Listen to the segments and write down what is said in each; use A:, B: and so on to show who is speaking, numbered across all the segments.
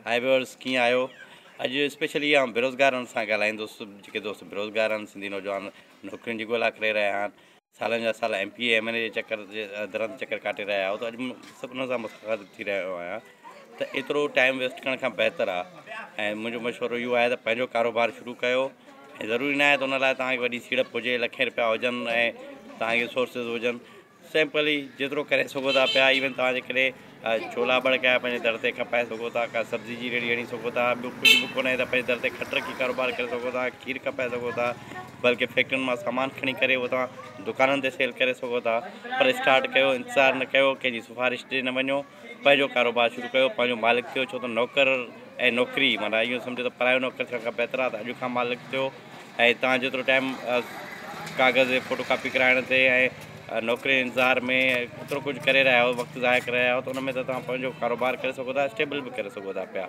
A: हाय viewers, कीअं आहियो? अॼु स्पेशली आउं बेरोज़गारनि सां ॻाल्हाईंदुसि, जेके दोस्त बेरोज़गार आहिनि, सिंधी नौजवान नौकिरियुनि जी ॻोल्हा करे रहिया आहिनि, सालनि जा साल MP MLA जे चकर जे दरनि चकर काटे रहिया आहियो, त अॼु सभिनी सां मुख़ातिबु थी रहियो आहियां त एतिरो टाइम वेस्ट करण खां बहितर आहे ऐं मुंहिंजो मशवरो इहो आहे त पंहिंजो कारोबार शुरू कयो। ऐं ज़रूरी न आहे त उन लाइ तव्हांखे वॾी सीड़प हुजे, लखे रुपया हुजनि ऐं तव्हांखे सोर्सिस हुजनि। सिंपली जेतिरो करे सघो था पिया, इवन तव्हां जेकॾहिं छोला बड़का पंहिंजे दर ते खपाए सघो था, का सब्जी जी रेड़ी हणी सघो था, ॿियो कुझु बि कोन्हे त पंहिंजे दर ते खटर की कारोबार करे सघो था, खीर खपाए सघो था, बल्कि फैक्ट्रियुनि मां सामान खणी करे उहो तव्हां दुकाननि ते सेल करे सघो था। पर स्टार्ट कयो, इंतज़ारु न कयो, कंहिंजी सिफ़ारिश ते न वञो, पंहिंजो कारोबार शुरू कयो, पंहिंजो मालिक थियो। छो त नौकर ऐं नौकिरी माना इहो सम्झो त परायो नौकर थियण खां बहितर आहे त अॼु खां मालिक थियो। ऐं तव्हां जेतिरो टाइम कागज़ फ़ोटो कापी कराइण ते ऐं नौकिरी इंतज़ार में एतिरो कुझु करे रहिया आहियो, वक़्तु ज़ाया करे रहिया आहियो, त उन में त तव्हां पंहिंजो कारोबार करे सघो था, स्टेबल बि करे सघो था पिया।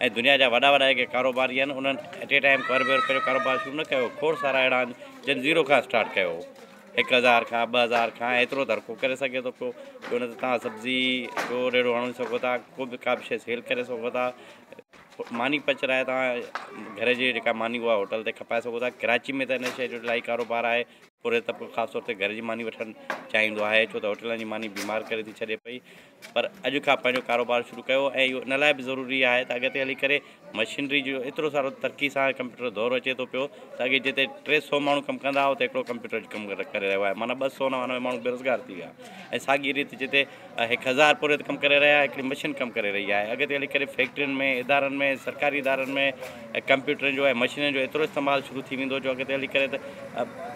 A: ऐं दुनिया जा वॾा वॾा जेके कारोबारी आहिनि, उन्हनि एट ए टाइम पंहिंजो कारोबार शुरू न कयो। खोड़ सारा अहिड़ा आहिनि जिन ज़ीरो खां स्टार्ट कयो, 1000 खां 2000 खां, एतिरो दर को करे सघे थो पियो। उन ते तव्हां सब्ज़ी जो रेड़ो हणी सघो था, को बि का बि शइ सेल करे सघो था। मानी पचराए तव्हां घर जी जेका मानी उहा होटल ते खपाए सघो था। कराची में त हिन शइ जो इलाही कारोबार आहे। पूरे तबिक़ो ख़ासि तौर ते घर जी मानी वठणु चाहींदो आहे, छो त होटलनि जी मानी बीमार करे थी छॾे पई। पर अॼु खां पंहिंजो कारोबार शुरू कयो। ऐं इहो इन लाइ बि ज़रूरी आहे त अॻिते हली करे मशीनरी जो एतिरो सारो तरक़ी सां कंप्यूटर दौर अचे थो पियो त अॻे जिते 300 माण्हू कमु कंदा हुआ, उते हिकिड़ो कंप्यूटर जो कमु करे रहियो आहे। माना 299 माण्हू बेरोज़गार थी विया। ऐं साॻी रीति जिते 1000 पूरे कमु करे रहिया, हिकिड़ी मशीन कमु करे रही आहे। अॻिते हली करे फैक्ट्रियुनि में, इदारनि में, सरकारी इदारनि में कंप्यूटरनि जो ऐं मशीननि जो एतिरो इस्तेमालु शुरू थी वेंदो, जो अॻिते हली करे त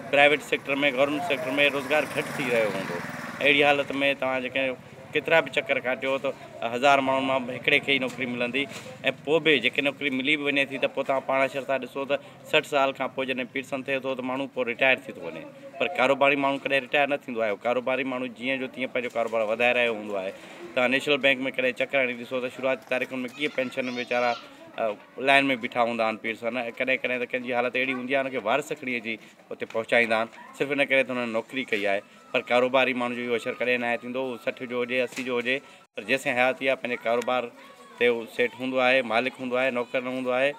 A: प्राइवेट सेक्टर में, गवर्नमेंट सेक्टर में रोज़गार घटि थी रहियो हूंदो। अहिड़ी हालत में तव्हां जेके केतिरा बि चकर काटियो त 1000 माण्हुनि मां हिकिड़े खे ई नौकिरी मिलंदी। ऐं पोइ बि जेके नौकिरी मिली बि वञे थी त पोइ तव्हां पाण शर्ता ॾिसो त 60 साल खां पोइ जॾहिं पीरसन थिए थो त माण्हू पोइ रिटायर थी थो वञे। पर कारोबारी माण्हू कॾहिं रिटायर न थींदो आहे। कारोबारी माण्हू जीअं जो तीअं पंहिंजो कारोबार वधाए रहियो हूंदो आहे। तव्हां नेशनल बैंक में कॾहिं चकर हणी ॾिसो त शुरूआती तारीख़ुनि में कीअं पेंशन वीचारा लाइन में बीठा हूंदा आहिनि पीरसन। ऐं कॾहिं कॾहिं त कंहिंजी हालत अहिड़ी हूंदी आहे, हुनखे वारस खणी अची उते पहुचाईंदा आहिनि, सिर्फ़ु इन करे त हुननि नौकिरी कई आहे। पर कारोबारी माण्हू जो इहो असरु कॾहिं न आहे थींदो। 60 जो हुजे, 80 जो हुजे, पर जेसिताईं हयाती आहे पंहिंजे कारोबार ते उहो सेट हूंदो आहे, मालिक हूंदो आहे, नौकर न हूंदो आहे।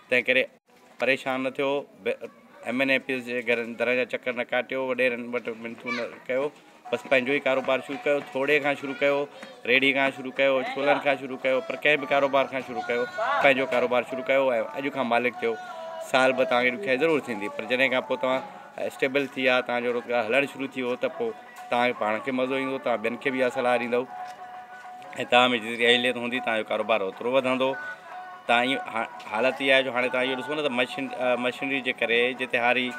A: तंहिं करे परेशान न थियो, MNAPS जे दर जा चकर न काटियो, वॾेरनि वटि मिनथू न कयो। बसि पंहिंजो ई कारोबार शुरू कयो, थोरे खां शुरू कयो, रेड़ी खां शुरू कयो, छोलनि खां शुरू कयो, पर कंहिं बि कारोबार खां शुरू कयो, पंहिंजो कारोबार शुरू कयो ऐं अॼु खां मालिक थियो। साल ॿ तव्हांखे ॾुखियाई ज़रूरु थींदी, पर जॾहिं खां पोइ तव्हां स्टेबल थी विया, तव्हांजो रोज़गार हलणु शुरू थी वियो, त पोइ तव्हांखे पाण खे मज़ो ईंदो, तव्हां ॿियनि खे बि इहा सलाह ॾींदव ऐं तव्हां में जेतिरी अहलियत हूंदी, तव्हांजो कारोबार ओतिरो वधंदो। तव्हां इहो हालत इहा आहे जो हाणे तव्हां इहो ॾिसो न त मशीनरी जे करे जिते हारी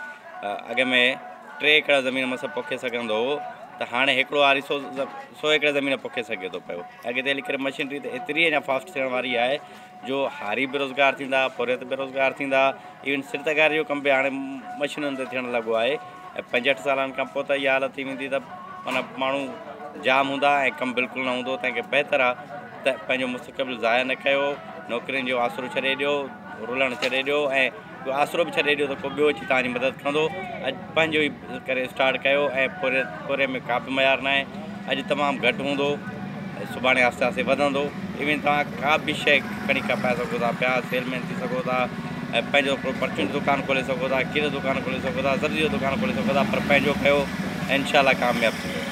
A: अॻ में 3 एकड़ ज़मीन मस पोखे सघंदो हो, त हाणे हिकिड़ो हारी 100 एकड़ ज़मीन पोखे सघे थो पियो। अॻिते हली करे मशीनरी त एतिरी अञा फास्ट थियण वारी आहे जो हारी बेरोज़गार थींदा, पोरित बेरोज़गार थींदा। इवन सिरतकारी जो कमु बि हाणे मशीनुनि ते थियणु लॻो आहे। ऐं 65 सालनि खां पोइ त इहा हालत थी वेंदी त माना माण्हू जाम हूंदा ऐं कमु बिल्कुलु न हूंदो। तंहिंखे बहितर आहे त पंहिंजो मुस्तक़बिल ज़ाया न कयो, नौकिरियुनि जो आसिरो छॾे ॾियो, रुलणु छॾे ॾियो ऐं आसिरो बि छॾे ॾियो त को ॿियो अची तव्हांजी मदद कंदो। अॼु पंहिंजो ई करे स्टार्ट कयो ऐं पूरे में का बि मयार न आहे। अॼु तमामु घटि हूंदो, सुभाणे आहिस्ते आहिस्ते वधंदो। इवन तव्हां का बि शइ खणी खपाए सघो था पिया, सेलमैन थी सघो था, ऐं पंहिंजो परचून जो दुकानु खोले सघो था, खीर जो दुकानु खोले सघो था, सब्जी जो दुकानु खोले सघो था, पर पंहिंजो कयो ऐं इंशाअल्लाह कामयाबु थींदो।